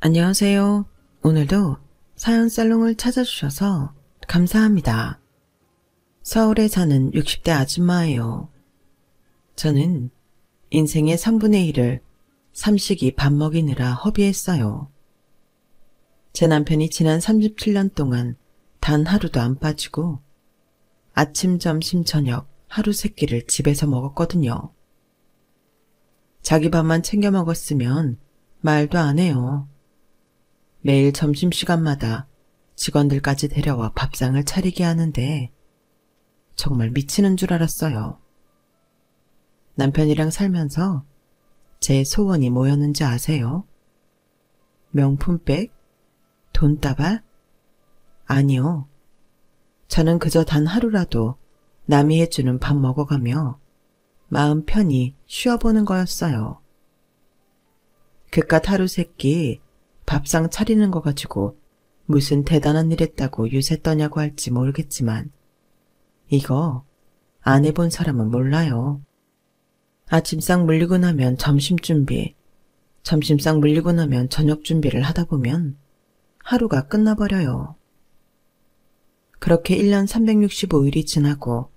안녕하세요. 오늘도 사연 살롱을 찾아주셔서 감사합니다. 서울에 사는 60대 아줌마예요. 저는 인생의 3분의 1을 삼식이 밥 먹이느라 허비했어요. 제 남편이 지난 37년 동안 단 하루도 안 빠지고 아침, 점심, 저녁 하루 3끼를 집에서 먹었거든요. 자기 밥만 챙겨 먹었으면 말도 안 해요. 매일 점심시간마다 직원들까지 데려와 밥상을 차리게 하는데 정말 미치는 줄 알았어요. 남편이랑 살면서 제 소원이 뭐였는지 아세요? 명품백? 돈다발? 아니요. 저는 그저 단 하루라도 남이 해주는 밥 먹어가며 마음 편히 쉬어보는 거였어요. 그깟 하루 3끼 밥상 차리는 거 가지고 무슨 대단한 일 했다고 유세 떠냐고 할지 모르겠지만 이거 안 해본 사람은 몰라요. 아침상 물리고 나면 점심 준비, 점심상 물리고 나면 저녁 준비를 하다 보면 하루가 끝나버려요. 그렇게 1년 365일이 지나고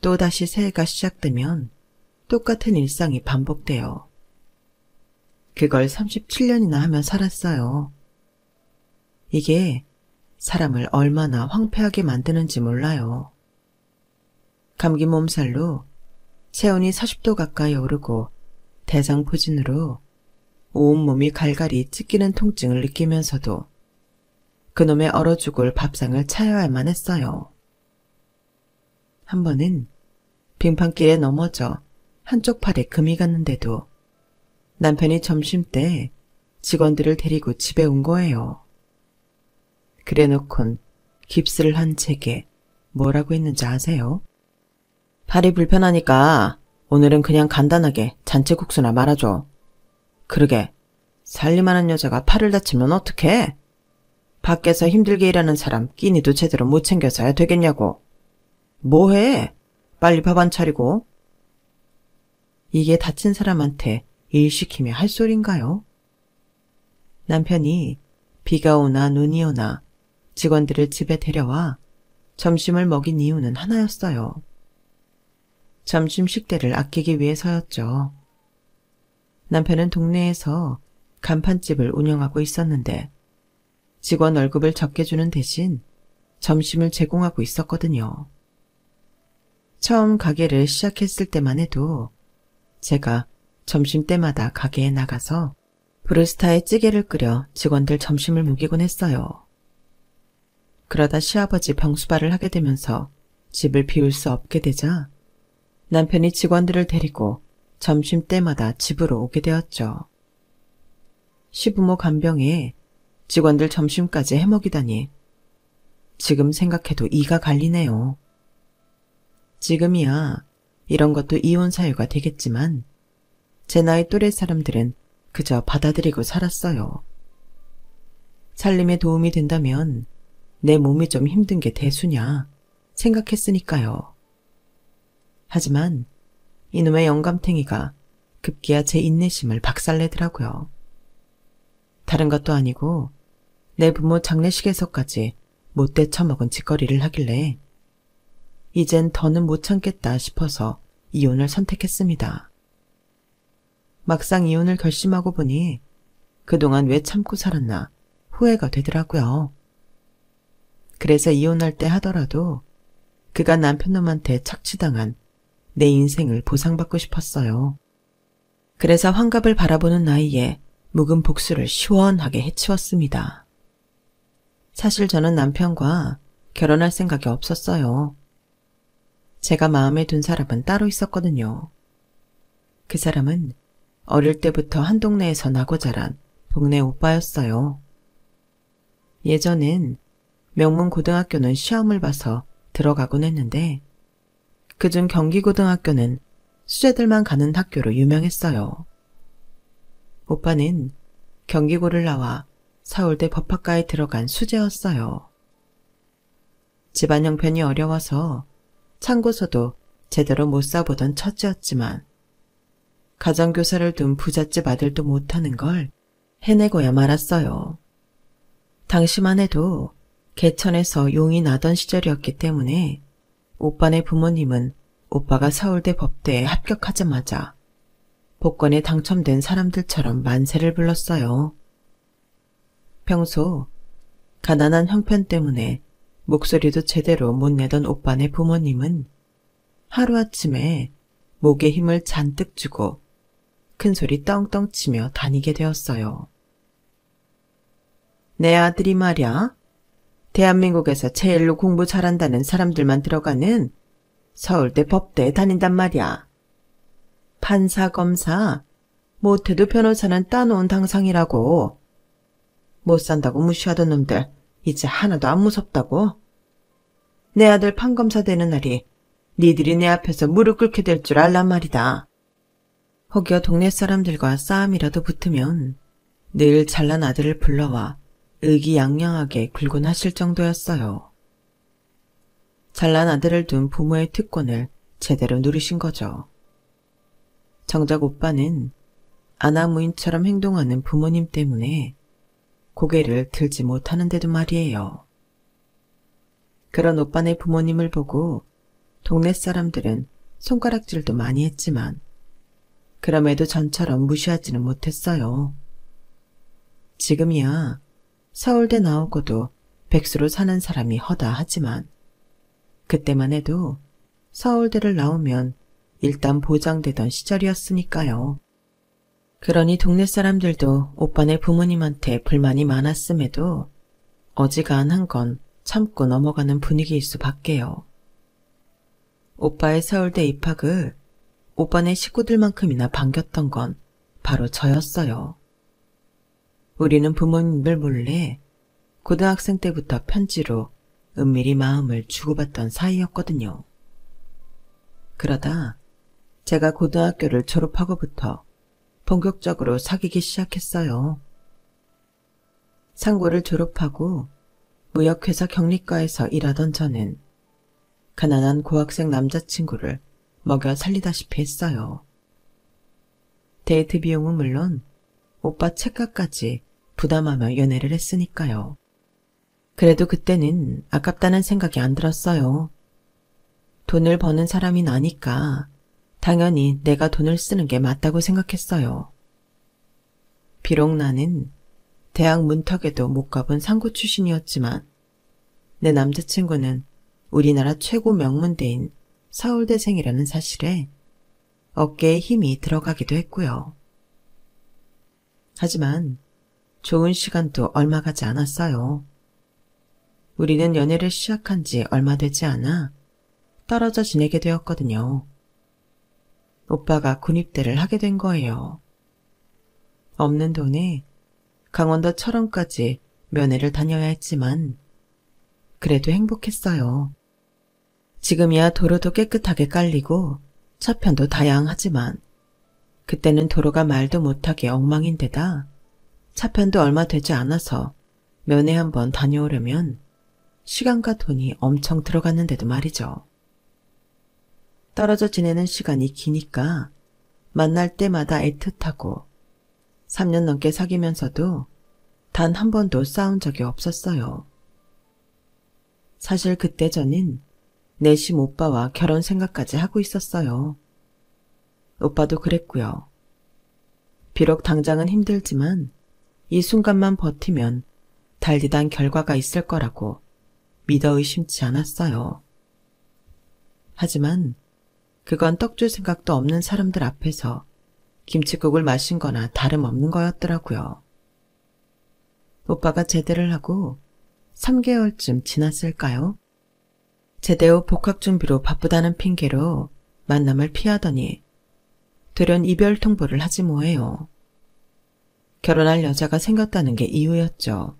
또다시 새해가 시작되면 똑같은 일상이 반복돼요. 그걸 37년이나 하며 살았어요. 이게 사람을 얼마나 황폐하게 만드는지 몰라요. 감기 몸살로 체온이 40도 가까이 오르고 대장포진으로 온몸이 갈갈이 찢기는 통증을 느끼면서도 그놈의 얼어 죽을 밥상을 차려야만 했어요. 한 번은 빙판길에 넘어져 한쪽 팔에 금이 갔는데도 남편이 점심때 직원들을 데리고 집에 온 거예요. 그래놓곤 깁스를 한 제게 뭐라고 했는지 아세요? 팔이 불편하니까 오늘은 그냥 간단하게 잔치국수나 말아줘. 그러게 살림하는 여자가 팔을 다치면 어떡해? 밖에서 힘들게 일하는 사람 끼니도 제대로 못 챙겨서야 되겠냐고. 뭐해? 빨리 밥 안 차리고. 이게 다친 사람한테 일 시키며 할 소린가요? 남편이 비가 오나 눈이 오나 직원들을 집에 데려와 점심을 먹인 이유는 하나였어요. 점심 식대를 아끼기 위해서였죠. 남편은 동네에서 간판집을 운영하고 있었는데 직원 월급을 적게 주는 대신 점심을 제공하고 있었거든요. 처음 가게를 시작했을 때만 해도 제가 점심때마다 가게에 나가서 브루스타에 찌개를 끓여 직원들 점심을 먹이곤 했어요. 그러다 시아버지 병수발을 하게 되면서 집을 비울 수 없게 되자 남편이 직원들을 데리고 점심때마다 집으로 오게 되었죠. 시부모 간병에 직원들 점심까지 해먹이다니 지금 생각해도 이가 갈리네요. 지금이야 이런 것도 이혼 사유가 되겠지만 제 나이 또래 사람들은 그저 받아들이고 살았어요. 살림에 도움이 된다면 내 몸이 좀 힘든 게 대수냐 생각했으니까요. 하지만 이놈의 영감탱이가 급기야 제 인내심을 박살내더라고요. 다른 것도 아니고 내 부모 장례식에서까지 못돼 처먹은 짓거리를 하길래 이젠 더는 못 참겠다 싶어서 이혼을 선택했습니다. 막상 이혼을 결심하고 보니 그동안 왜 참고 살았나 후회가 되더라고요. 그래서 이혼할 때 하더라도 그가 남편놈한테 착취당한 내 인생을 보상받고 싶었어요. 그래서 환갑을 바라보는 나이에 묵은 복수를 시원하게 해치웠습니다. 사실 저는 남편과 결혼할 생각이 없었어요. 제가 마음에 둔 사람은 따로 있었거든요. 그 사람은 어릴 때부터 한 동네에서 나고 자란 동네 오빠였어요. 예전엔 명문 고등학교는 시험을 봐서 들어가곤 했는데 그중 경기고등학교는 수재들만 가는 학교로 유명했어요. 오빠는 경기고를 나와 서울대 법학과에 들어간 수재였어요. 집안 형편이 어려워서 참고서도 제대로 못 써보던 첫째였지만 가정교사를 둔 부잣집 아들도 못하는 걸 해내고야 말았어요. 당시만 해도 개천에서 용이 나던 시절이었기 때문에 오빠네 부모님은 오빠가 서울대 법대에 합격하자마자 복권에 당첨된 사람들처럼 만세를 불렀어요. 평소 가난한 형편 때문에 목소리도 제대로 못 내던 오빠네 부모님은 하루아침에 목에 힘을 잔뜩 주고 큰소리 떵떵 치며 다니게 되었어요. 내 아들이 말야, 대한민국에서 제일로 공부 잘한다는 사람들만 들어가는 서울대 법대에 다닌단 말이야. 판사, 검사, 못해도 변호사는 따놓은 당상이라고. 못 산다고 무시하던 놈들 이제 하나도 안 무섭다고. 내 아들 판검사 되는 날이 니들이 내 앞에서 무릎 꿇게 될 줄 알란 말이다. 혹여 동네 사람들과 싸움이라도 붙으면 늘 잘난 아들을 불러와 의기양양하게 굴곤 하실 정도였어요. 잘난 아들을 둔 부모의 특권을 제대로 누리신 거죠. 정작 오빠는 아나무인처럼 행동하는 부모님 때문에 고개를 들지 못하는데도 말이에요. 그런 오빠네 부모님을 보고 동네 사람들은 손가락질도 많이 했지만 그럼에도 전처럼 무시하지는 못했어요. 지금이야 서울대 나오고도 백수로 사는 사람이 허다하지만 그때만 해도 서울대를 나오면 일단 보장되던 시절이었으니까요. 그러니 동네 사람들도 오빠네 부모님한테 불만이 많았음에도 어지간한 건 참고 넘어가는 분위기일 수밖에요. 오빠의 서울대 입학을 오빠네 식구들만큼이나 반겼던 건 바로 저였어요. 우리는 부모님들 몰래 고등학생 때부터 편지로 은밀히 마음을 주고받던 사이였거든요. 그러다 제가 고등학교를 졸업하고부터 본격적으로 사귀기 시작했어요. 상고를 졸업하고 무역회사 경리과에서 일하던 저는 가난한 고학생 남자친구를 먹여 살리다시피 했어요. 데이트 비용은 물론 오빠 책값까지 부담하며 연애를 했으니까요. 그래도 그때는 아깝다는 생각이 안 들었어요. 돈을 버는 사람이 나니까 당연히 내가 돈을 쓰는 게 맞다고 생각했어요. 비록 나는 대학 문턱에도 못 가본 상고 출신이었지만 내 남자친구는 우리나라 최고 명문대인 서울대생이라는 사실에 어깨에 힘이 들어가기도 했고요. 하지만 좋은 시간도 얼마 가지 않았어요. 우리는 연애를 시작한 지 얼마 되지 않아 떨어져 지내게 되었거든요. 오빠가 군입대를 하게 된 거예요. 없는 돈에 강원도 철원까지 면회를 다녀야 했지만 그래도 행복했어요. 지금이야 도로도 깨끗하게 깔리고 차편도 다양하지만 그때는 도로가 말도 못하게 엉망인데다 차편도 얼마 되지 않아서 면회 한번 다녀오려면 시간과 돈이 엄청 들어갔는데도 말이죠. 떨어져 지내는 시간이 기니까 만날 때마다 애틋하고 3년 넘게 사귀면서도 단 한 번도 싸운 적이 없었어요. 사실 그때 저는 내심 오빠와 결혼 생각까지 하고 있었어요. 오빠도 그랬고요. 비록 당장은 힘들지만 이 순간만 버티면 달디단 결과가 있을 거라고 믿어 의심치 않았어요. 하지만 그건 떡줄 생각도 없는 사람들 앞에서 김칫국을 마신 거나 다름없는 거였더라고요. 오빠가 제대를 하고 3개월쯤 지났을까요? 제대 후 복학 준비로 바쁘다는 핑계로 만남을 피하더니 돌연 이별 통보를 하지 뭐해요. 결혼할 여자가 생겼다는 게 이유였죠.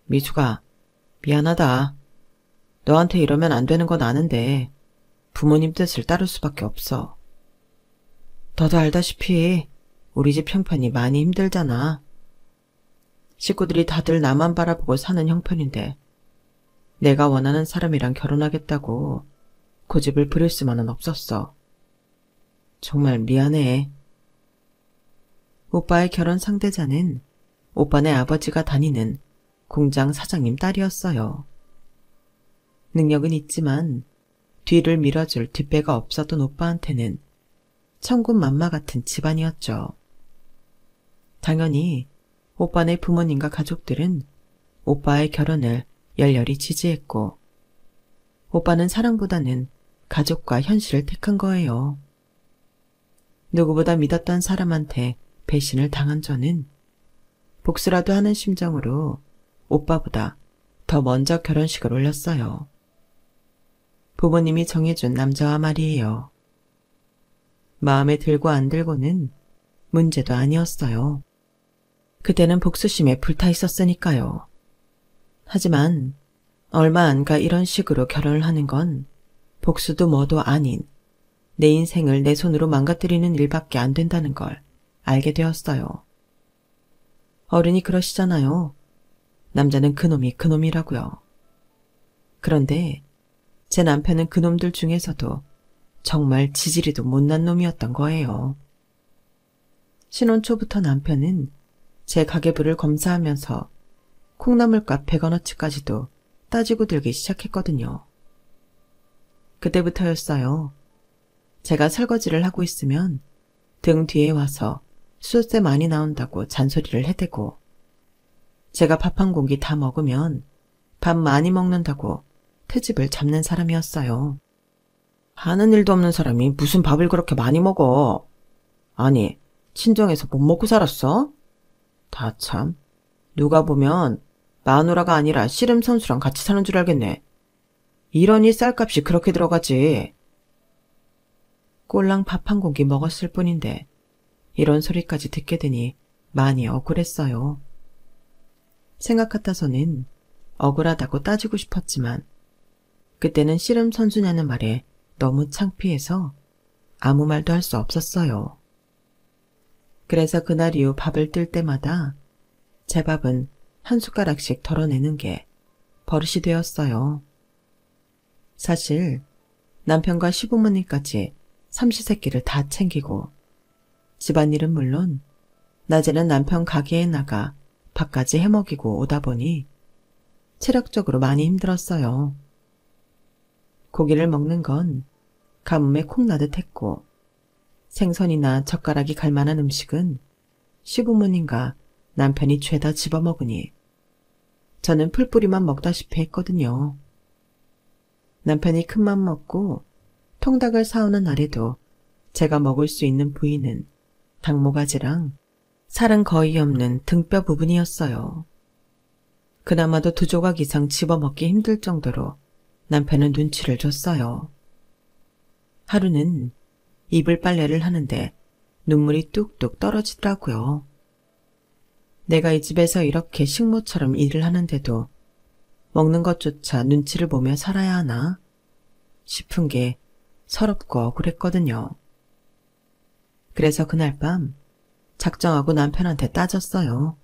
미수가 미안하다. 너한테 이러면 안 되는 건 아는데 부모님 뜻을 따를 수밖에 없어. 너도 알다시피 우리 집 형편이 많이 힘들잖아. 식구들이 다들 나만 바라보고 사는 형편인데 내가 원하는 사람이랑 결혼하겠다고 고집을 부릴 수만은 없었어. 정말 미안해. 오빠의 결혼 상대자는 오빠네 아버지가 다니는 공장 사장님 딸이었어요. 능력은 있지만 뒤를 밀어줄 뒷배가 없었던 오빠한테는 천군만마 같은 집안이었죠. 당연히 오빠네 부모님과 가족들은 오빠의 결혼을 열렬히 지지했고 오빠는 사랑보다는 가족과 현실을 택한 거예요. 누구보다 믿었던 사람한테 배신을 당한 저는 복수라도 하는 심정으로 오빠보다 더 먼저 결혼식을 올렸어요. 부모님이 정해준 남자와 말이에요. 마음에 들고 안 들고는 문제도 아니었어요. 그때는 복수심에 불타 있었으니까요. 하지만 얼마 안 가 이런 식으로 결혼을 하는 건 복수도 뭐도 아닌 내 인생을 내 손으로 망가뜨리는 일밖에 안 된다는 걸 알게 되었어요. 어른이 그러시잖아요. 남자는 그놈이 그놈이라고요. 그런데 제 남편은 그놈들 중에서도 정말 지지리도 못난 놈이었던 거예요. 신혼 초부터 남편은 제 가계부를 검사하면서 콩나물값 100원어치까지도 따지고 들기 시작했거든요. 그때부터였어요. 제가 설거지를 하고 있으면 등 뒤에 와서 수저세 많이 나온다고 잔소리를 해대고 제가 밥 한 공기 다 먹으면 밥 많이 먹는다고 트집을 잡는 사람이었어요. 하는 일도 없는 사람이 무슨 밥을 그렇게 많이 먹어. 아니, 친정에서 못 먹고 살았어? 다 참. 누가 보면 마누라가 아니라 씨름 선수랑 같이 사는 줄 알겠네. 이러니 쌀값이 그렇게 들어가지. 꼴랑 밥 한 공기 먹었을 뿐인데 이런 소리까지 듣게 되니 많이 억울했어요. 생각 같아서는 억울하다고 따지고 싶었지만 그때는 씨름 선수냐는 말에 너무 창피해서 아무 말도 할 수 없었어요. 그래서 그날 이후 밥을 뜰 때마다 제 밥은 한 숟가락씩 덜어내는 게 버릇이 되었어요. 사실 남편과 시부모님까지 삼시세끼를 다 챙기고 집안일은 물론 낮에는 남편 가게에 나가 밥까지 해먹이고 오다 보니 체력적으로 많이 힘들었어요. 고기를 먹는 건 가뭄에 콩나듯 했고 생선이나 젓가락이 갈 만한 음식은 시부모님과 남편이 죄다 집어먹으니 저는 풀뿌리만 먹다시피 했거든요. 남편이 큰맘 먹고 통닭을 사오는 날에도 제가 먹을 수 있는 부위는 닭모가지랑 살은 거의 없는 등뼈 부분이었어요. 그나마도 2조각 이상 집어먹기 힘들 정도로 남편은 눈치를 줬어요. 하루는 이불 빨래를 하는데 눈물이 뚝뚝 떨어지더라고요. 내가 이 집에서 이렇게 식모처럼 일을 하는데도 먹는 것조차 눈치를 보며 살아야 하나 싶은 게 서럽고 억울했거든요. 그래서 그날 밤 작정하고 남편한테 따졌어요.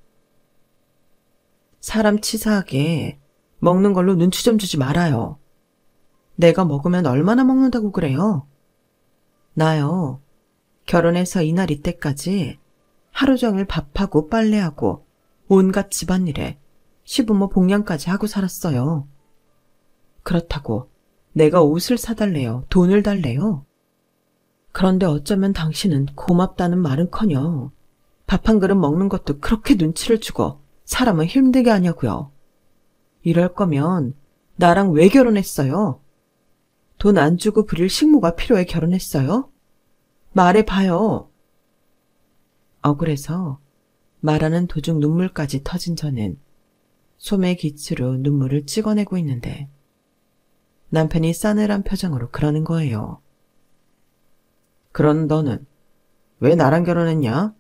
사람 치사하게 먹는 걸로 눈치 좀 주지 말아요. 내가 먹으면 얼마나 먹는다고 그래요? 나요. 결혼해서 이날 이때까지 하루 종일 밥하고 빨래하고 온갖 집안일에 시부모 복양까지 하고 살았어요. 그렇다고 내가 옷을 사달래요? 돈을 달래요? 그런데 어쩌면 당신은 고맙다는 말은커녕 밥 한 그릇 먹는 것도 그렇게 눈치를 주고 사람을 힘들게 하냐고요. 이럴 거면 나랑 왜 결혼했어요? 돈 안 주고 부릴 식모가 필요해 결혼했어요? 말해봐요. 억울해서 말하는 도중 눈물까지 터진 저는 소매 기치로 눈물을 찍어내고 있는데 남편이 싸늘한 표정으로 그러는 거예요. 그런 너는 왜 나랑 결혼했냐?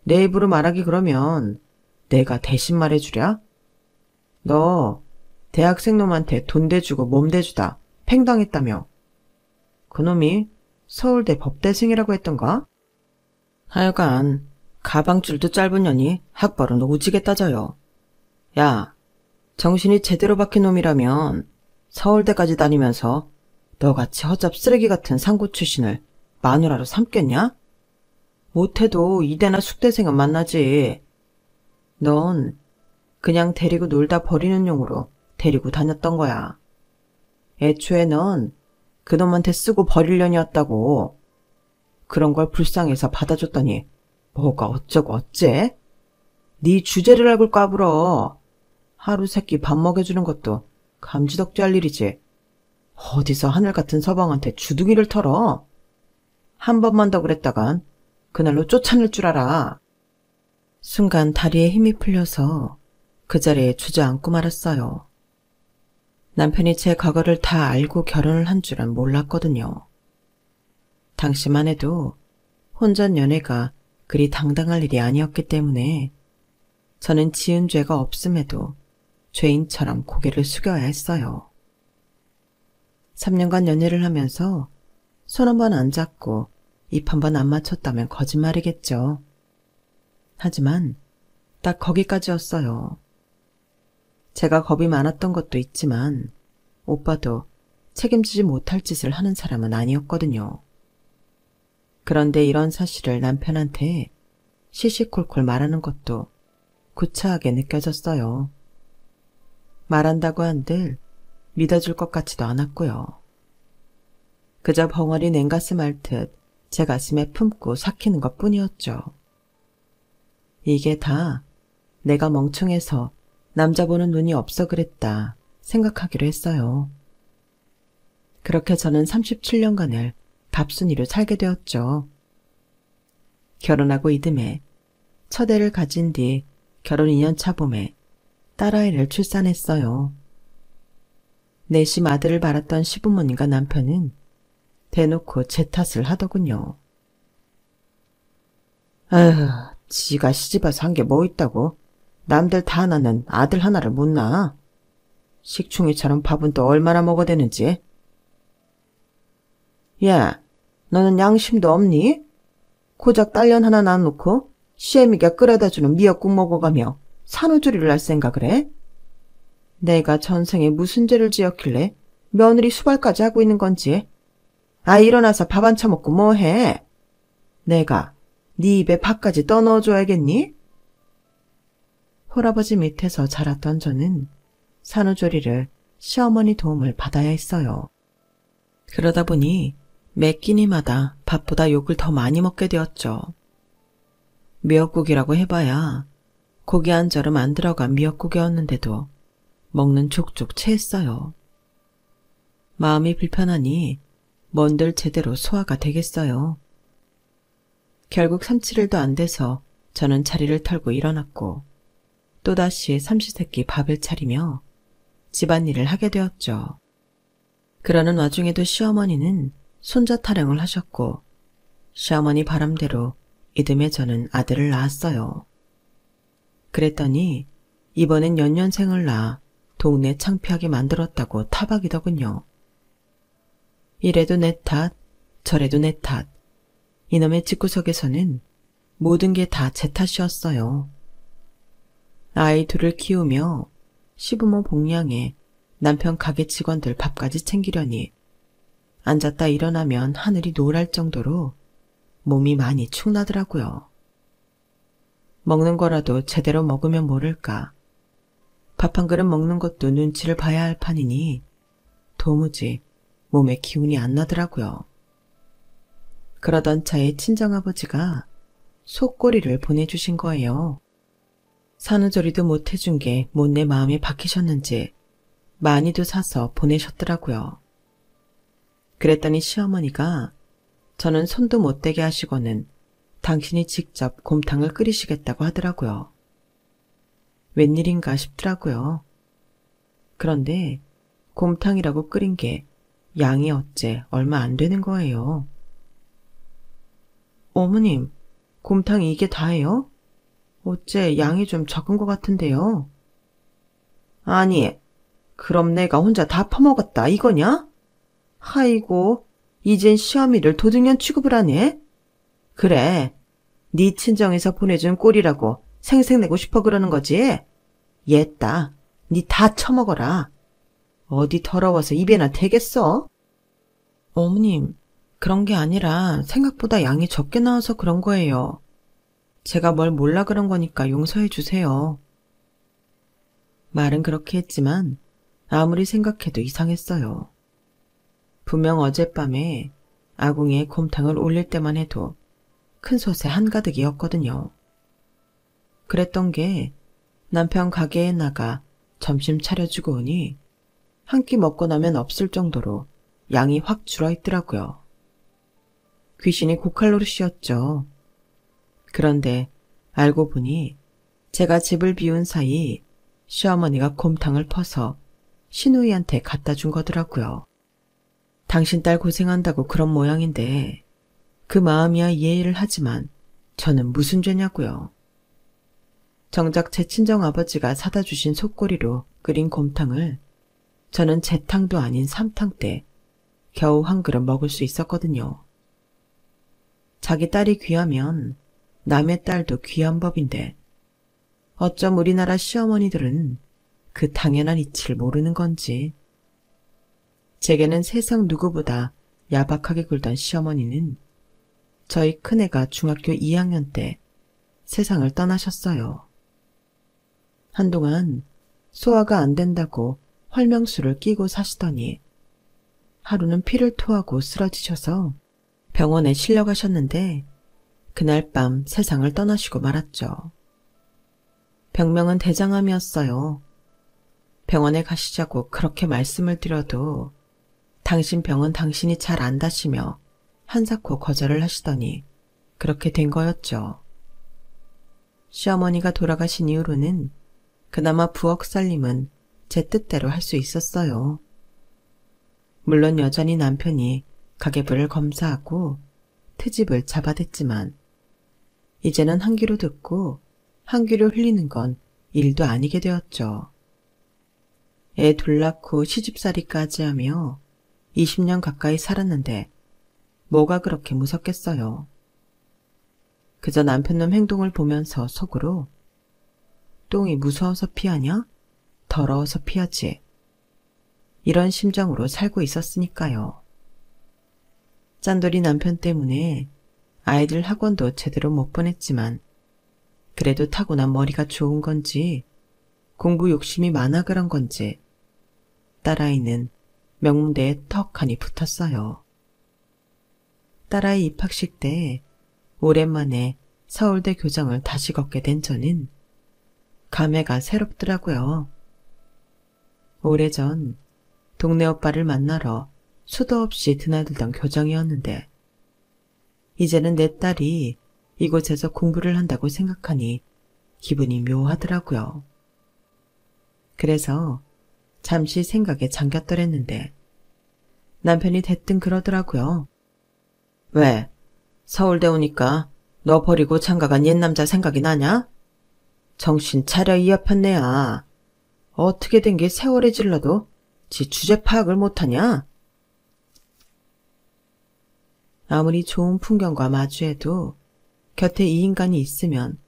내 입으로 말하기 그러면 내가 대신 말해주랴? 너 대학생 놈한테 돈 대주고 몸 대주다 팽당했다며. 그놈이 서울대 법대생이라고 했던가? 하여간 가방줄도 짧은 년이 학벌은 오지게 따져요. 야, 정신이 제대로 박힌 놈이라면 서울대까지 다니면서 너같이 허접 쓰레기 같은 상고 출신을 마누라로 삼겠냐? 못해도 이대나 숙대생은 만나지. 넌 그냥 데리고 놀다 버리는 용으로 데리고 다녔던 거야. 애초에 넌 그놈한테 쓰고 버릴 년이었다고. 그런 걸 불쌍해서 받아줬더니 뭐가 어쩌고 어째? 네 주제를 알고 까불어. 하루 세끼 밥 먹여주는 것도 감지덕지할 일이지. 어디서 하늘 같은 서방한테 주둥이를 털어. 한 번만 더 그랬다간 그날로 쫓아낼 줄 알아. 순간 다리에 힘이 풀려서 그 자리에 주저앉고 말았어요. 남편이 제 과거를 다 알고 결혼을 한 줄은 몰랐거든요. 당시만 해도 혼전 연애가 그리 당당할 일이 아니었기 때문에 저는 지은 죄가 없음에도 죄인처럼 고개를 숙여야 했어요. 3년간 연애를 하면서 손 한 번 안 잡고 입 한 번 안 맞췄다면 거짓말이겠죠. 하지만 딱 거기까지였어요. 제가 겁이 많았던 것도 있지만 오빠도 책임지지 못할 짓을 하는 사람은 아니었거든요. 그런데 이런 사실을 남편한테 시시콜콜 말하는 것도 구차하게 느껴졌어요. 말한다고 한들 믿어줄 것 같지도 않았고요. 그저 벙어리 냉가슴 앓듯 제 가슴에 품고 삭히는 것뿐이었죠. 이게 다 내가 멍청해서 남자 보는 눈이 없어 그랬다 생각하기로 했어요. 그렇게 저는 37년간을 밥순이로 살게 되었죠. 결혼하고 이듬해 첫 애를 가진 뒤 결혼 2년차 봄에 딸아이를 출산했어요. 내심 아들을 바랐던 시부모님과 남편은 대놓고 제 탓을 하더군요. 아휴, 지가 시집와서 한 게 뭐 있다고 남들 다 낳는 아들 하나를 못 낳아. 식충이처럼 밥은 또 얼마나 먹어대는지. 야, 너는 양심도 없니? 고작 딸년 하나 낳아놓고 시애미가 끓여다주는 미역국 먹어가며 산후조리를 할 생각을 해? 내가 전생에 무슨 죄를 지었길래 며느리 수발까지 하고 있는 건지. 아, 일어나서 밥 안 처먹고 뭐해? 내가 네 입에 밥까지 떠넣어줘야겠니? 홀아버지 밑에서 자랐던 저는 산후조리를 시어머니 도움을 받아야 했어요. 그러다 보니 매 끼니마다 밥보다 욕을 더 많이 먹게 되었죠. 미역국이라고 해봐야 고기 한 절음 안 들어간 미역국이었는데도 먹는 족족 체했어요. 마음이 불편하니 뭔들 제대로 소화가 되겠어요. 결국 3-7일도 안 돼서 저는 자리를 털고 일어났고 또다시 삼시세끼 밥을 차리며 집안일을 하게 되었죠. 그러는 와중에도 시어머니는 손자 타령을 하셨고 시어머니 바람대로 이듬해 저는 아들을 낳았어요. 그랬더니 이번엔 연년생을 낳아 동네 창피하게 만들었다고 타박이더군요. 이래도 내 탓, 저래도 내 탓. 이놈의 집구석에서는 모든 게 다 제 탓이었어요. 아이 둘을 키우며 시부모 복량에 남편 가게 직원들 밥까지 챙기려니 앉았다 일어나면 하늘이 노랄 정도로 몸이 많이 축나더라고요. 먹는 거라도 제대로 먹으면 모를까. 밥 한 그릇 먹는 것도 눈치를 봐야 할 판이니 도무지 몸에 기운이 안 나더라고요. 그러던 차에 친정아버지가 속꼬리를 보내주신 거예요. 산후조리도 못 해준 게 못내 마음에 박히셨는지 많이도 사서 보내셨더라고요. 그랬더니 시어머니가 저는 손도 못 대게 하시고는 당신이 직접 곰탕을 끓이시겠다고 하더라고요. 웬일인가 싶더라고요. 그런데 곰탕이라고 끓인 게 양이 어째 얼마 안 되는 거예요. 어머님, 곰탕이 이게 다예요? 어째 양이 좀 적은 것 같은데요. 아니, 그럼 내가 혼자 다 퍼먹었다 이거냐? 아이고, 이젠 시어미를 도둑년 취급을 하네? 그래, 네 친정에서 보내준 꼴이라고 생색내고 싶어 그러는 거지? 옛다, 네 다 처먹어라. 어디 더러워서 입에나 대겠어? 어머님, 그런 게 아니라 생각보다 양이 적게 나와서 그런 거예요. 제가 뭘 몰라 그런 거니까 용서해 주세요. 말은 그렇게 했지만 아무리 생각해도 이상했어요. 분명 어젯밤에 아궁이에 곰탕을 올릴 때만 해도 큰 솥에 한가득이었거든요. 그랬던 게 남편 가게에 나가 점심 차려주고 오니 한 끼 먹고 나면 없을 정도로 양이 확 줄어있더라고요. 귀신이 고칼로리였죠. 그런데 알고 보니 제가 집을 비운 사이 시어머니가 곰탕을 퍼서 시누이한테 갖다 준 거더라고요. 당신 딸 고생한다고 그런 모양인데 그 마음이야 이해를 하지만 저는 무슨 죄냐고요. 정작 제 친정아버지가 사다 주신 솥고리로 끓인 곰탕을 저는 제 탕도 아닌 삼탕 때 겨우 한 그릇 먹을 수 있었거든요. 자기 딸이 귀하면 남의 딸도 귀한 법인데 어쩜 우리나라 시어머니들은 그 당연한 이치를 모르는 건지. 제게는 세상 누구보다 야박하게 굴던 시어머니는 저희 큰애가 중학교 2학년 때 세상을 떠나셨어요. 한동안 소화가 안 된다고 활명수를 끼고 사시더니 하루는 피를 토하고 쓰러지셔서 병원에 실려가셨는데 그날 밤 세상을 떠나시고 말았죠. 병명은 대장암이었어요. 병원에 가시자고 그렇게 말씀을 드려도 당신 병은 당신이 잘 안다시며 한사코 거절을 하시더니 그렇게 된 거였죠. 시어머니가 돌아가신 이후로는 그나마 부엌 살림은 제 뜻대로 할 수 있었어요. 물론 여전히 남편이 가계부를 검사하고 트집을 잡아댔지만 이제는 한 귀로 듣고 한 귀로 흘리는 건 일도 아니게 되었죠. 애 둘 낳고 시집살이까지 하며 20년 가까이 살았는데 뭐가 그렇게 무섭겠어요. 그저 남편놈 행동을 보면서 속으로 똥이 무서워서 피하냐? 더러워서 피하지. 이런 심정으로 살고 있었으니까요. 짠돌이 남편 때문에 아이들 학원도 제대로 못 보냈지만 그래도 타고난 머리가 좋은 건지 공부 욕심이 많아 그런 건지 딸아이는 명문대에 턱하니 붙었어요. 딸아이 입학식 때 오랜만에 서울대 교정을 다시 걷게 된 저는 감회가 새롭더라고요. 오래전 동네 오빠를 만나러 수도 없이 드나들던 교정이었는데 이제는 내 딸이 이곳에서 공부를 한다고 생각하니 기분이 묘하더라고요. 그래서 잠시 생각에 잠겼더랬는데 남편이 대뜸 그러더라고요. 왜? 서울대 오니까 너 버리고 장가간 옛 남자 생각이 나냐? 정신 차려 이 여편네야. 어떻게 된 게 세월에 질러도 지 주제 파악을 못하냐? 아무리 좋은 풍경과 마주해도 곁에 이 인간이 있으면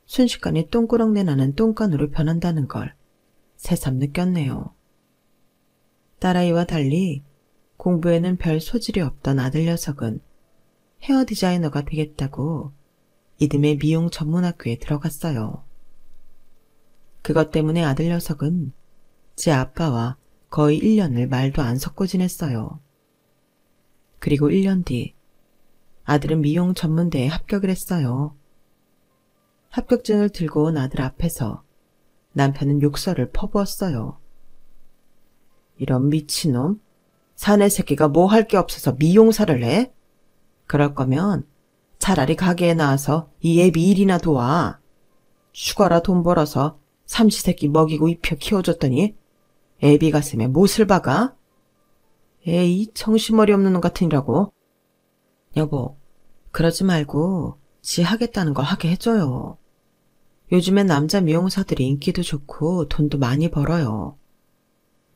순식간에 똥꾸렁내 나는 똥간으로 변한다는 걸 새삼 느꼈네요. 딸아이와 달리 공부에는 별 소질이 없던 아들 녀석은 헤어 디자이너가 되겠다고 이듬해 미용 전문학교에 들어갔어요. 그것 때문에 아들 녀석은 제 아빠와 거의 1년을 말도 안 섞고 지냈어요. 그리고 1년 뒤 아들은 미용 전문대에 합격을 했어요. 합격증을 들고 온 아들 앞에서 남편은 욕설을 퍼부었어요. 이런 미친놈, 사내 새끼가 뭐 할 게 없어서 미용사를 해? 그럴 거면 차라리 가게에 나와서 이 애비 일이나 도와. 죽어라 돈 벌어서 삼시세끼 먹이고 입혀 키워줬더니 애비 가슴에 못을 박아? 에이 정신머리 없는 놈 같으니라고. 여보, 그러지 말고 지 하겠다는 거 하게 해줘요. 요즘엔 남자 미용사들이 인기도 좋고 돈도 많이 벌어요.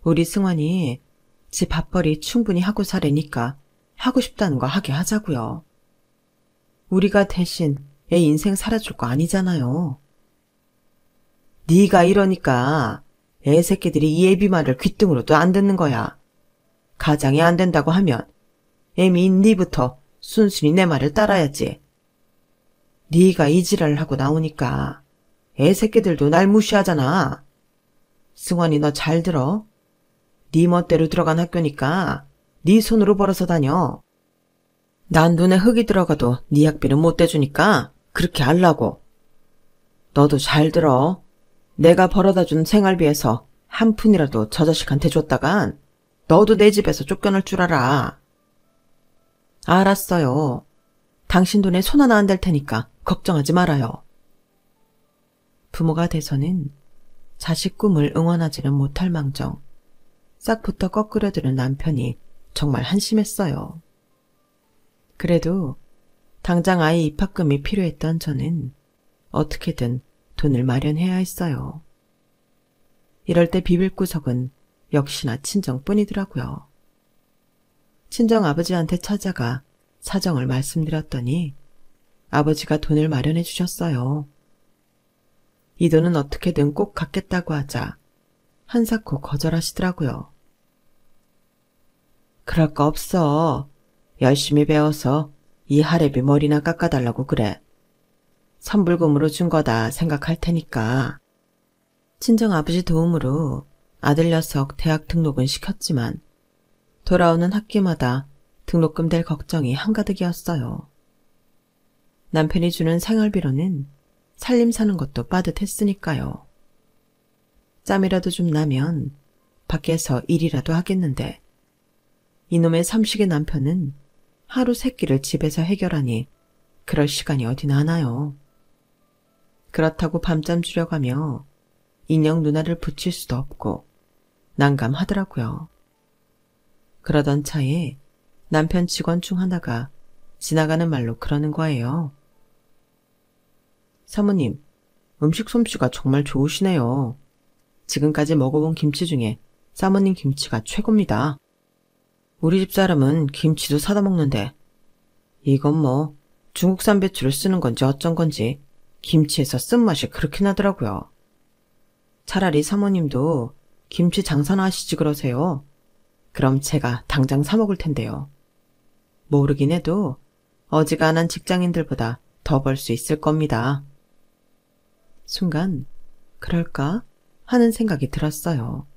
우리 승환이 지 밥벌이 충분히 하고 살으니까 하고 싶다는 거 하게 하자고요. 우리가 대신 애 인생 살아줄 거 아니잖아요. 네가 이러니까 애 새끼들이 이 애비 말을 귓등으로도 안 듣는 거야. 가장이 안 된다고 하면 애미 니부터 순순히 내 말을 따라야지. 네가 이 지랄을 하고 나오니까 애새끼들도 날 무시하잖아. 승환이 너 잘 들어? 네 멋대로 들어간 학교니까 네 손으로 벌어서 다녀. 난 눈에 흙이 들어가도 네 학비는 못 대주니까 그렇게 하려고. 너도 잘 들어. 내가 벌어다준 생활비에서 한 푼이라도 저 자식한테 줬다간 너도 내 집에서 쫓겨날 줄 알아. 알았어요. 당신 돈에 손 하나 안 댈 테니까 걱정하지 말아요. 부모가 돼서는 자식 꿈을 응원하지는 못할 망정 싹부터 꺾으려드는 남편이 정말 한심했어요. 그래도 당장 아이 입학금이 필요했던 저는 어떻게든 돈을 마련해야 했어요. 이럴 때 비빌구석은 역시나 친정뿐이더라고요. 친정 아버지한테 찾아가 사정을 말씀드렸더니 아버지가 돈을 마련해 주셨어요. 이 돈은 어떻게든 꼭 갚겠다고 하자 한사코 거절하시더라고요. 그럴 거 없어. 열심히 배워서 이 할애비 머리나 깎아달라고 그래. 선불금으로 준 거다 생각할 테니까. 친정 아버지 도움으로 아들 녀석 대학 등록은 시켰지만 돌아오는 학기마다 등록금 될 걱정이 한가득이었어요. 남편이 주는 생활비로는 살림 사는 것도 빠듯했으니까요. 짬이라도 좀 나면 밖에서 일이라도 하겠는데 이놈의 삼식의 남편은 하루 세 끼를 집에서 해결하니 그럴 시간이 어디 나나요. 그렇다고 밤잠 줄여가며 인형 누나를 붙일 수도 없고 난감하더라고요. 그러던 차에 남편 직원 중 하나가 지나가는 말로 그러는 거예요. 사모님, 음식 솜씨가 정말 좋으시네요. 지금까지 먹어본 김치 중에 사모님 김치가 최고입니다. 우리 집 사람은 김치도 사다 먹는데 이건 뭐 중국산 배추를 쓰는 건지 어쩐 건지 김치에서 쓴맛이 그렇게 나더라고요. 차라리 사모님도 김치 장사나 하시지 그러세요. 그럼 제가 당장 사 먹을 텐데요. 모르긴 해도 어지간한 직장인들보다 더 벌 수 있을 겁니다. 순간 그럴까 하는 생각이 들었어요.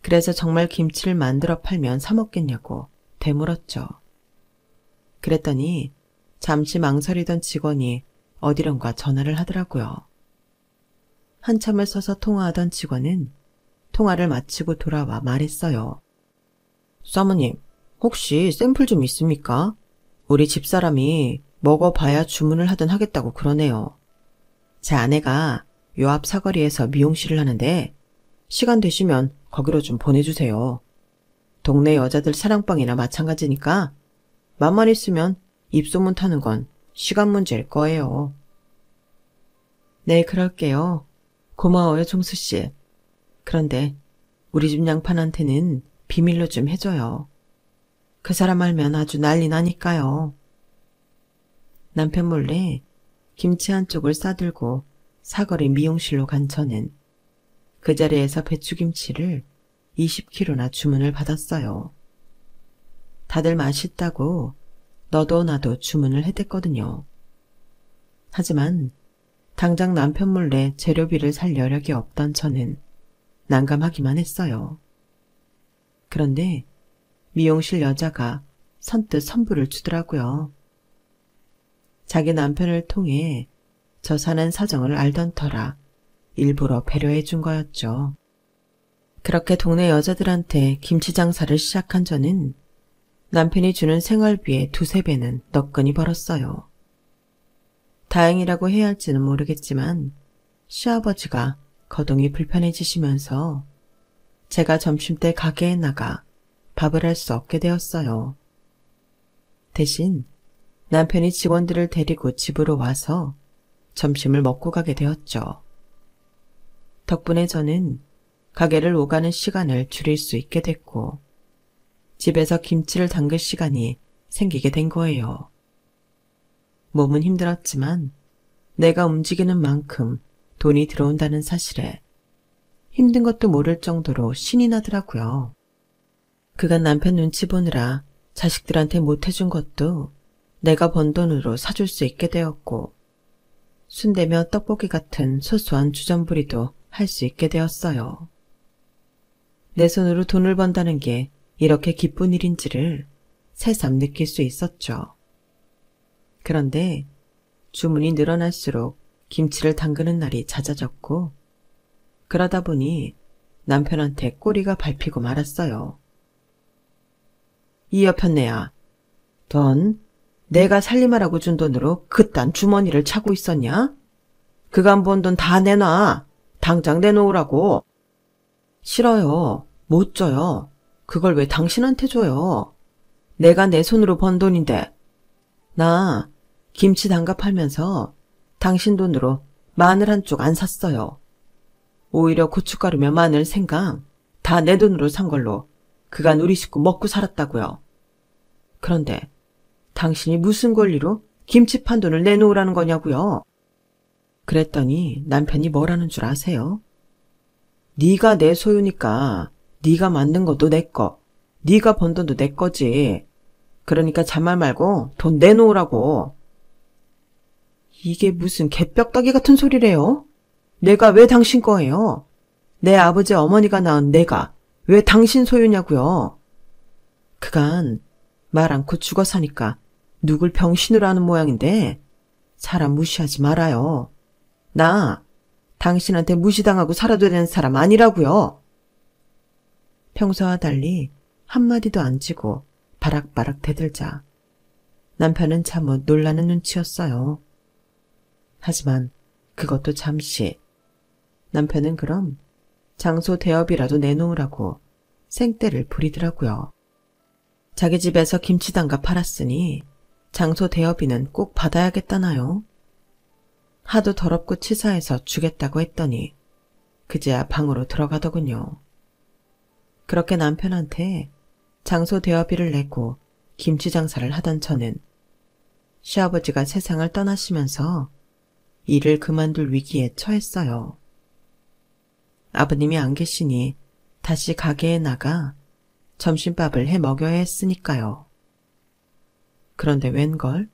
그래서 정말 김치를 만들어 팔면 사 먹겠냐고 되물었죠. 그랬더니 잠시 망설이던 직원이 어디론가 전화를 하더라고요. 한참을 서서 통화하던 직원은 통화를 마치고 돌아와 말했어요. 사모님, 혹시 샘플 좀 있습니까? 우리 집사람이 먹어봐야 주문을 하든 하겠다고 그러네요. 제 아내가 요 앞 사거리에서 미용실을 하는데 시간 되시면 거기로 좀 보내주세요. 동네 여자들 사랑방이나 마찬가지니까 맘만 있으면 입소문 타는 건 시간 문제일 거예요. 네, 그럴게요. 고마워요, 종수씨. 그런데 우리 집 양반한테는 비밀로 좀 해줘요. 그 사람 알면 아주 난리 나니까요. 남편 몰래 김치 한 쪽을 싸들고 사거리 미용실로 간 저는 그 자리에서 배추김치를 20kg나 주문을 받았어요. 다들 맛있다고 너도 나도 주문을 해댔거든요. 하지만 당장 남편 몰래 재료비를 살 여력이 없던 저는 난감하기만 했어요. 그런데 미용실 여자가 선뜻 선불을 주더라고요. 자기 남편을 통해 저 사는 사정을 알던 터라 일부러 배려해 준 거였죠. 그렇게 동네 여자들한테 김치 장사를 시작한 저는 남편이 주는 생활비의 2~3배는 너끈히 벌었어요. 다행이라고 해야 할지는 모르겠지만 시아버지가 거동이 불편해지시면서 제가 점심때 가게에 나가 밥을 할 수 없게 되었어요. 대신 남편이 직원들을 데리고 집으로 와서 점심을 먹고 가게 되었죠. 덕분에 저는 가게를 오가는 시간을 줄일 수 있게 됐고 집에서 김치를 담글 시간이 생기게 된 거예요. 몸은 힘들었지만 내가 움직이는 만큼 돈이 들어온다는 사실에 힘든 것도 모를 정도로 신이 나더라고요. 그간 남편 눈치 보느라 자식들한테 못해준 것도 내가 번 돈으로 사줄 수 있게 되었고, 순대며 떡볶이 같은 소소한 주전부리도 할 수 있게 되었어요. 내 손으로 돈을 번다는 게 이렇게 기쁜 일인지를 새삼 느낄 수 있었죠. 그런데 주문이 늘어날수록 김치를 담그는 날이 잦아졌고, 그러다 보니 남편한테 꼬리가 밟히고 말았어요. 이 여편네야, 넌 내가 살림하라고 준 돈으로 그딴 주머니를 차고 있었냐? 그간 번 돈 다 내놔. 당장 내놓으라고. 싫어요. 못 줘요. 그걸 왜 당신한테 줘요? 내가 내 손으로 번 돈인데. 나 김치 담가 팔면서 당신 돈으로 마늘 한 쪽 안 샀어요. 오히려 고춧가루며 마늘, 생강 다 내 돈으로 산 걸로 그간 우리 식구 먹고 살았다고요. 그런데 당신이 무슨 권리로 김치 판 돈을 내놓으라는 거냐고요? 그랬더니 남편이 뭐라는 줄 아세요? 네가 내 소유니까 네가 만든 것도 내 거, 네가 번 돈도 내 거지. 그러니까 잔말 말고 돈 내놓으라고. 이게 무슨 개벽다귀 같은 소리래요? 내가 왜 당신 거예요? 내 아버지 어머니가 낳은 내가 왜 당신 소유냐고요? 그간 말 않고 죽어 사니까 누굴 병신으로 하는 모양인데 사람 무시하지 말아요. 나 당신한테 무시당하고 살아도 되는 사람 아니라고요. 평소와 달리 한마디도 안 지고 바락바락 대들자 남편은 참못 놀라는 눈치였어요. 하지만 그것도 잠시. 남편은 그럼 장소 대여비라도 내놓으라고 생떼를 부리더라고요. 자기 집에서 김치 담가 팔았으니 장소 대여비는 꼭 받아야겠다나요? 하도 더럽고 치사해서 주겠다고 했더니 그제야 방으로 들어가더군요. 그렇게 남편한테 장소 대여비를 내고 김치 장사를 하던 저는 시아버지가 세상을 떠나시면서 일을 그만둘 위기에 처했어요. 아버님이 안 계시니 다시 가게에 나가 점심밥을 해 먹여야 했으니까요. 그런데 웬걸?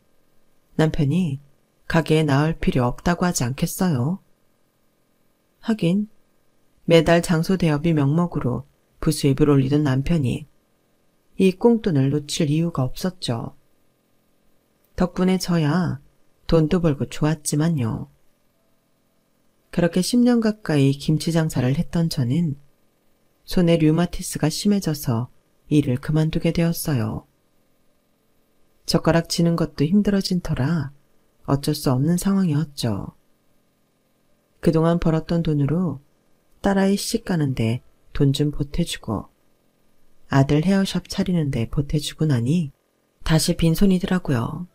남편이 가게에 나올 필요 없다고 하지 않겠어요? 하긴 매달 장소 대여비 명목으로 부수입을 올리던 남편이 이 꽁돈을 놓칠 이유가 없었죠. 덕분에 저야 돈도 벌고 좋았지만요. 그렇게 10년 가까이 김치 장사를 했던 저는 손에 류마티스가 심해져서 일을 그만두게 되었어요. 젓가락 쥐는 것도 힘들어진 터라 어쩔 수 없는 상황이었죠. 그동안 벌었던 돈으로 딸아이 시집 가는데 돈 좀 보태주고 아들 헤어샵 차리는데 보태주고 나니 다시 빈손이더라고요.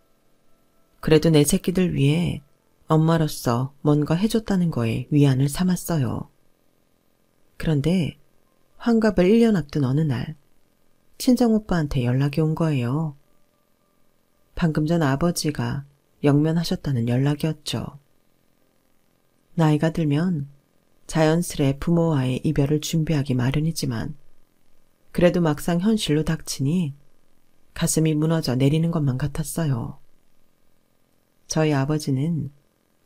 그래도 내 새끼들 위해 엄마로서 뭔가 해줬다는 거에 위안을 삼았어요. 그런데 환갑을 1년 앞둔 어느 날 친정오빠한테 연락이 온 거예요. 방금 전 아버지가 영면하셨다는 연락이었죠. 나이가 들면 자연스레 부모와의 이별을 준비하기 마련이지만 그래도 막상 현실로 닥치니 가슴이 무너져 내리는 것만 같았어요. 저희 아버지는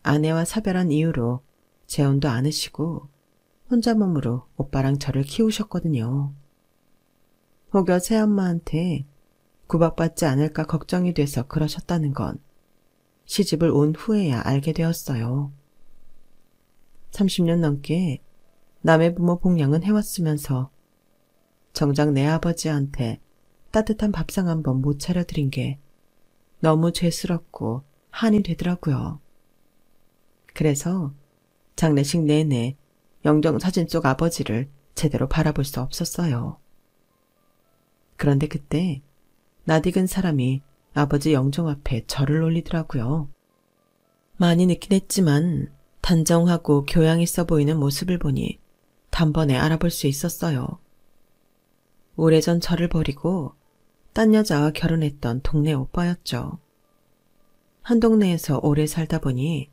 아내와 사별한 이후로 재혼도 않으시고 혼자 몸으로 오빠랑 저를 키우셨거든요. 혹여 새엄마한테 구박받지 않을까 걱정이 돼서 그러셨다는 건 시집을 온 후에야 알게 되었어요. 30년 넘게 남의 부모 복양은 해왔으면서 정작 내 아버지한테 따뜻한 밥상 한 번 못 차려드린 게 너무 죄스럽고 한이 되더라고요. 그래서 장례식 내내 영정사진 속 아버지를 제대로 바라볼 수 없었어요. 그런데 그때 낯익은 사람이 아버지 영정 앞에 절을 올리더라고요. 많이 늦긴 했지만 단정하고 교양 있어 보이는 모습을 보니 단번에 알아볼 수 있었어요. 오래전 저를 버리고 딴 여자와 결혼했던 동네 오빠였죠. 한 동네에서 오래 살다 보니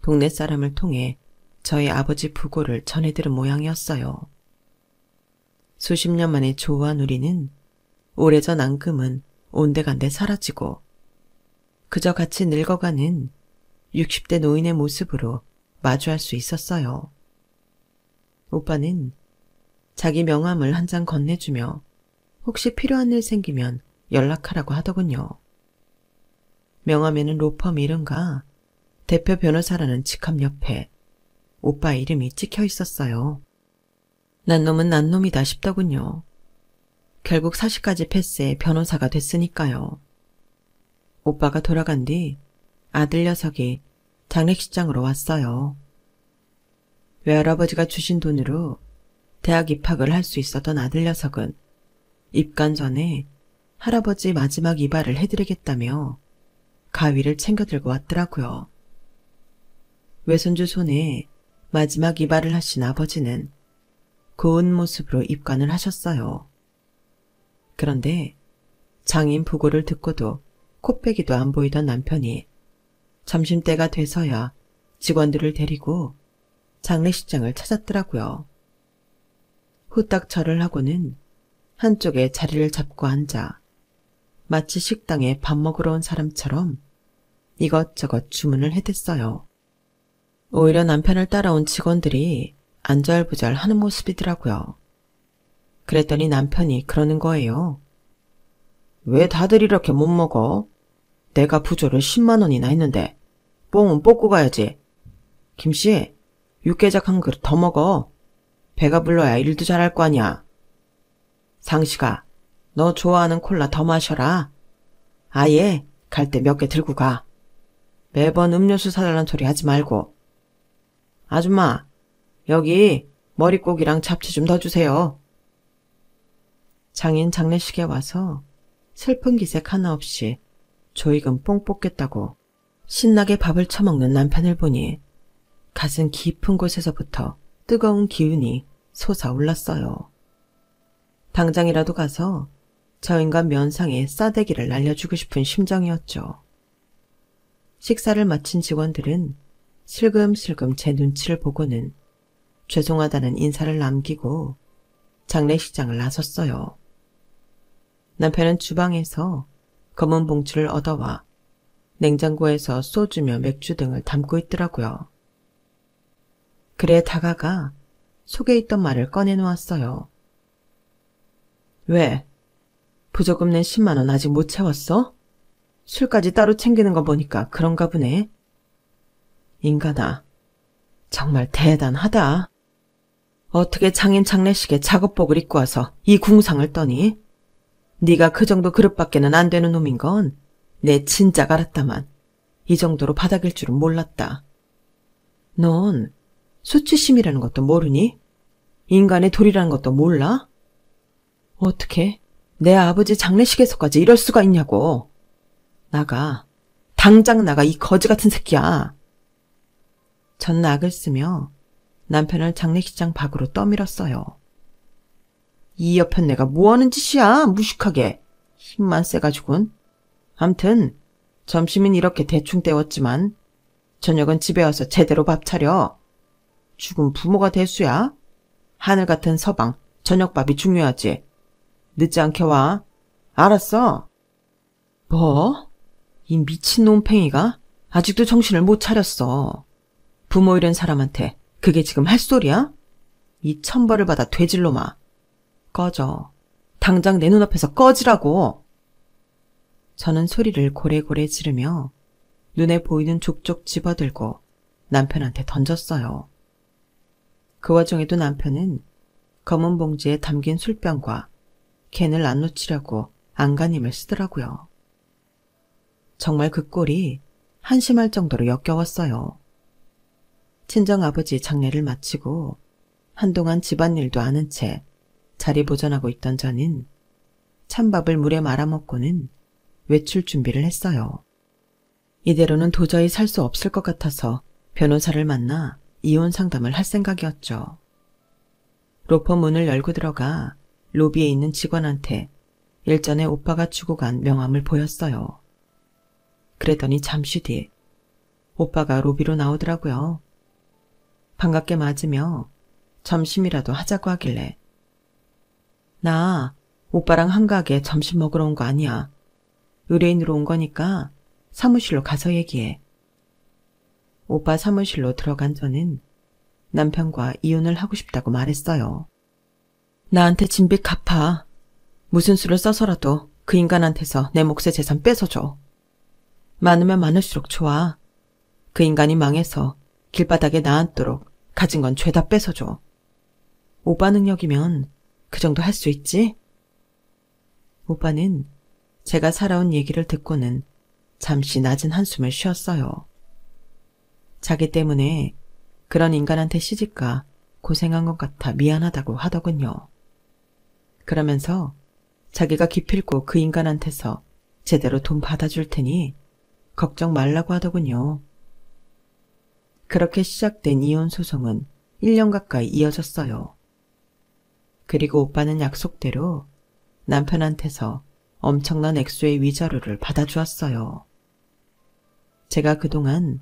동네 사람을 통해 저희 아버지 부고를 전해들은 모양이었어요. 수십 년 만에 조우한 우리는 오래전 앙금은 온데간데 사라지고 그저 같이 늙어가는 60대 노인의 모습으로 마주할 수 있었어요. 오빠는 자기 명함을 한 장 건네주며 혹시 필요한 일 생기면 연락하라고 하더군요. 명함에는 로펌 이름과 대표 변호사라는 직함 옆에 오빠 이름이 찍혀 있었어요. 난 놈은 난 놈이다 싶더군요. 결국 사시까지 패스해 변호사가 됐으니까요. 오빠가 돌아간 뒤 아들 녀석이 장례식장으로 왔어요. 외할아버지가 주신 돈으로 대학 입학을 할 수 있었던 아들 녀석은 입간 전에 할아버지 마지막 이발을 해드리겠다며 가위를 챙겨 들고 왔더라고요. 외손주 손에 마지막 이발을 하신 아버지는 고운 모습으로 입관을 하셨어요. 그런데 장인 부고를 듣고도 코빼기도 안 보이던 남편이 점심때가 돼서야 직원들을 데리고 장례식장을 찾았더라고요. 후딱 절을 하고는 한쪽에 자리를 잡고 앉아 마치 식당에 밥 먹으러 온 사람처럼 이것저것 주문을 해댔어요. 오히려 남편을 따라온 직원들이 안절부절 하는 모습이더라고요. 그랬더니 남편이 그러는 거예요. 왜 다들 이렇게 못 먹어? 내가 부조를 10만 원이나 했는데 뽕은 뽑고 가야지. 김씨, 육개장 한 그릇 더 먹어. 배가 불러야 일도 잘할 거 아니야. 상식아, 너 좋아하는 콜라 더 마셔라. 아예 갈 때 몇 개 들고 가. 매번 음료수 사달란 소리 하지 말고. 아줌마, 여기 머릿고기랑 잡채 좀 더 주세요. 장인 장례식에 와서 슬픈 기색 하나 없이 조익은 뽕 뽑겠다고 신나게 밥을 처먹는 남편을 보니 가슴 깊은 곳에서부터 뜨거운 기운이 솟아올랐어요. 당장이라도 가서 저 인간 면상에 싸대기를 날려주고 싶은 심정이었죠. 식사를 마친 직원들은 슬금슬금 제 눈치를 보고는 죄송하다는 인사를 남기고 장례식장을 나섰어요. 남편은 주방에서 검은 봉투를 얻어와 냉장고에서 소주며 맥주 등을 담고 있더라고요. 그래 다가가 속에 있던 말을 꺼내놓았어요. 왜? 부조금 낸 10만 원 아직 못 채웠어? 술까지 따로 챙기는 거 보니까 그런가 보네. 인간아, 정말 대단하다. 어떻게 장인 장례식에 작업복을 입고 와서 이 궁상을 떠니? 네가 그 정도 그릇밖에는 안 되는 놈인 건 내 진작 알았다만 이 정도로 바닥일 줄은 몰랐다. 넌 수치심이라는 것도 모르니? 인간의 도리라는 것도 몰라? 어떻게 내 아버지 장례식에서까지 이럴 수가 있냐고. 나가. 당장 나가, 이 거지 같은 새끼야. 전 낙을 쓰며 남편을 장례식장 밖으로 떠밀었어요. 이 여편 내가 뭐하는 짓이야, 무식하게. 힘만 세가지고는. 암튼 점심은 이렇게 대충 때웠지만 저녁은 집에 와서 제대로 밥 차려. 죽은 부모가 대수야. 하늘 같은 서방 저녁밥이 중요하지. 늦지 않게 와. 알았어. 뭐? 이 미친 놈팽이가 아직도 정신을 못 차렸어. 부모 잃은 사람한테 그게 지금 할 소리야? 이 천벌을 받아 돼질놈아. 꺼져. 당장 내 눈앞에서 꺼지라고. 저는 소리를 고래고래 지르며 눈에 보이는 족족 집어들고 남편한테 던졌어요. 그 와중에도 남편은 검은 봉지에 담긴 술병과 캔을 안 놓치려고 안간힘을 쓰더라고요. 정말 그 꼴이 한심할 정도로 역겨웠어요. 친정아버지 장례를 마치고 한동안 집안일도 아는 채 자리 보존하고 있던 저는 찬밥을 물에 말아먹고는 외출 준비를 했어요. 이대로는 도저히 살 수 없을 것 같아서 변호사를 만나 이혼 상담을 할 생각이었죠. 로펌 문을 열고 들어가 로비에 있는 직원한테 일전에 오빠가 주고 간 명함을 보였어요. 그랬더니 잠시 뒤 오빠가 로비로 나오더라고요. 반갑게 맞으며 점심이라도 하자고 하길래 나 오빠랑 한가하게 점심 먹으러 온 거 아니야. 의뢰인으로 온 거니까 사무실로 가서 얘기해. 오빠 사무실로 들어간 저는 남편과 이혼을 하고 싶다고 말했어요. 나한테 진빚 갚아. 무슨 수를 써서라도 그 인간한테서 내 몫의 재산 뺏어줘. 많으면 많을수록 좋아. 그 인간이 망해서 길바닥에 나앉도록 가진 건 죄다 뺏어줘. 오빠 능력이면 그 정도 할 수 있지? 오빠는 제가 살아온 얘기를 듣고는 잠시 낮은 한숨을 쉬었어요. 자기 때문에 그런 인간한테 시집가 고생한 것 같아 미안하다고 하더군요. 그러면서 자기가 기필코 그 인간한테서 제대로 돈 받아줄 테니 걱정 말라고 하더군요. 그렇게 시작된 이혼 소송은 1년 가까이 이어졌어요. 그리고 오빠는 약속대로 남편한테서 엄청난 액수의 위자료를 받아주었어요. 제가 그동안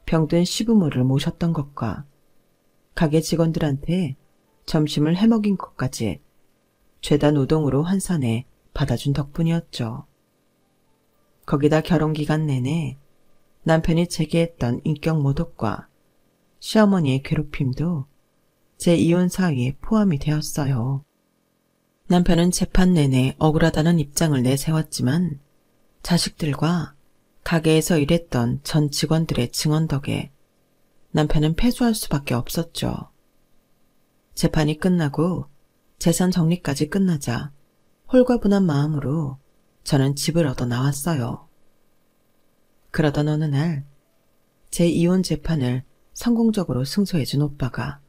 병든 시부모를 모셨던 것과 가게 직원들한테 점심을 해먹인 것까지 죄다 노동으로 환산해 받아준 덕분이었죠. 거기다 결혼기간 내내 남편이 제게 했던 인격 모독과 시어머니의 괴롭힘도 제 이혼 사유에 포함이 되었어요. 남편은 재판 내내 억울하다는 입장을 내세웠지만 자식들과 가게에서 일했던 전 직원들의 증언 덕에 남편은 패소할 수밖에 없었죠. 재판이 끝나고 재산 정리까지 끝나자 홀가분한 마음으로 저는 집을 얻어 나왔어요. 그러던 어느 날 제 이혼 재판을 성공적으로 승소해준 오빠가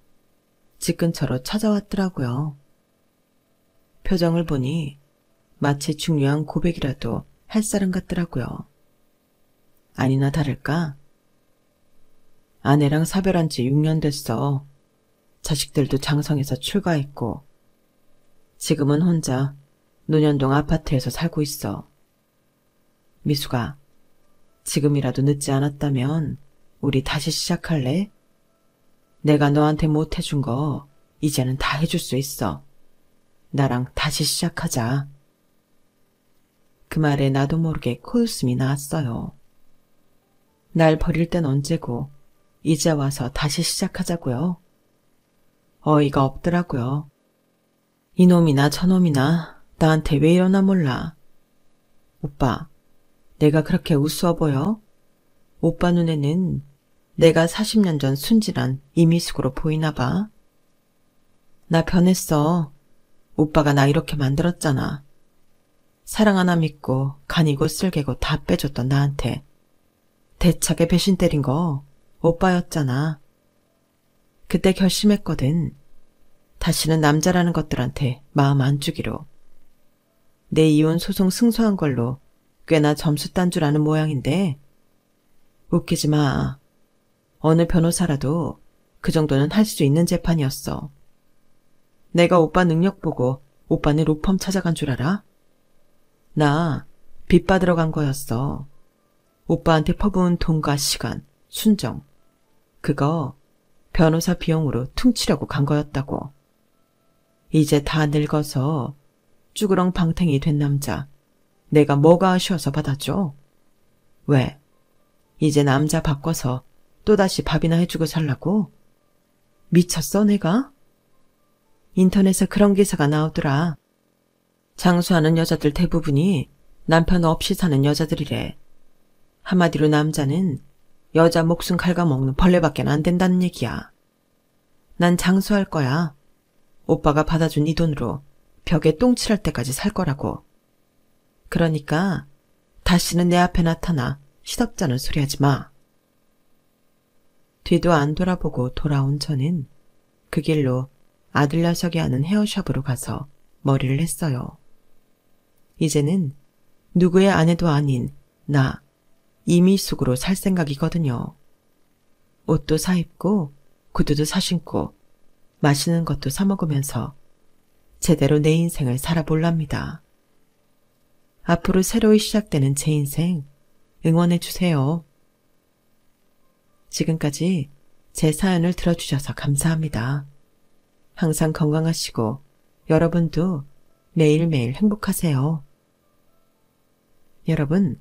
집 근처로 찾아왔더라고요. 표정을 보니 마치 중요한 고백이라도 할 사람 같더라고요. 아니나 다를까? 아내랑 사별한 지 6년 됐어. 자식들도 장성해서 출가했고 지금은 혼자 논현동 아파트에서 살고 있어. 미수가, 지금이라도 늦지 않았다면 우리 다시 시작할래? 내가 너한테 못 해준 거 이제는 다 해줄 수 있어. 나랑 다시 시작하자. 그 말에 나도 모르게 코웃음이 나왔어요. 날 버릴 땐 언제고 이제 와서 다시 시작하자고요. 어이가 없더라고요. 이놈이나 저놈이나 나한테 왜 이러나 몰라. 오빠, 내가 그렇게 우스워 보여? 오빠 눈에는 내가 40년 전 순진한 이미숙으로 보이나 봐. 나 변했어. 오빠가 나 이렇게 만들었잖아. 사랑 하나 믿고 간이고 쓸개고 다 빼줬던 나한테 대차게 배신 때린 거 오빠였잖아. 그때 결심했거든. 다시는 남자라는 것들한테 마음 안 주기로. 내 이혼 소송 승소한 걸로 꽤나 점수 딴 줄 아는 모양인데 웃기지 마. 어느 변호사라도 그 정도는 할 수 있는 재판이었어. 내가 오빠 능력 보고 오빠네 로펌 찾아간 줄 알아? 나 빚 받으러 간 거였어. 오빠한테 퍼부은 돈과 시간, 순정. 그거 변호사 비용으로 퉁치려고 간 거였다고. 이제 다 늙어서 쭈그렁 방탱이 된 남자. 내가 뭐가 아쉬워서 받아줘? 왜? 이제 남자 바꿔서 또다시 밥이나 해주고 살라고? 미쳤어 내가? 인터넷에 그런 기사가 나오더라. 장수하는 여자들 대부분이 남편 없이 사는 여자들이래. 한마디로 남자는 여자 목숨 갉아먹는 벌레밖에 안 된다는 얘기야. 난 장수할 거야. 오빠가 받아준 이 돈으로 벽에 똥칠할 때까지 살 거라고. 그러니까 다시는 내 앞에 나타나 시덥잖은 소리 하지 마. 뒤도 안 돌아보고 돌아온 저는 그 길로 아들 녀석이 하는 헤어샵으로 가서 머리를 했어요. 이제는 누구의 아내도 아닌 나 이미숙으로 살 생각이거든요. 옷도 사입고 구두도 사신고 맛있는 것도 사먹으면서 제대로 내 인생을 살아볼랍니다. 앞으로 새로이 시작되는 제 인생 응원해주세요. 지금까지 제 사연을 들어주셔서 감사합니다. 항상 건강하시고 여러분도 매일매일 행복하세요. 여러분,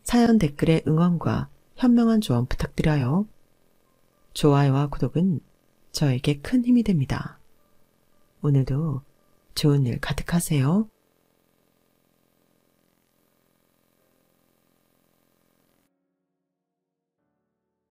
사연 댓글에 응원과 현명한 조언 부탁드려요. 좋아요와 구독은 저에게 큰 힘이 됩니다. 오늘도 좋은 일 가득하세요.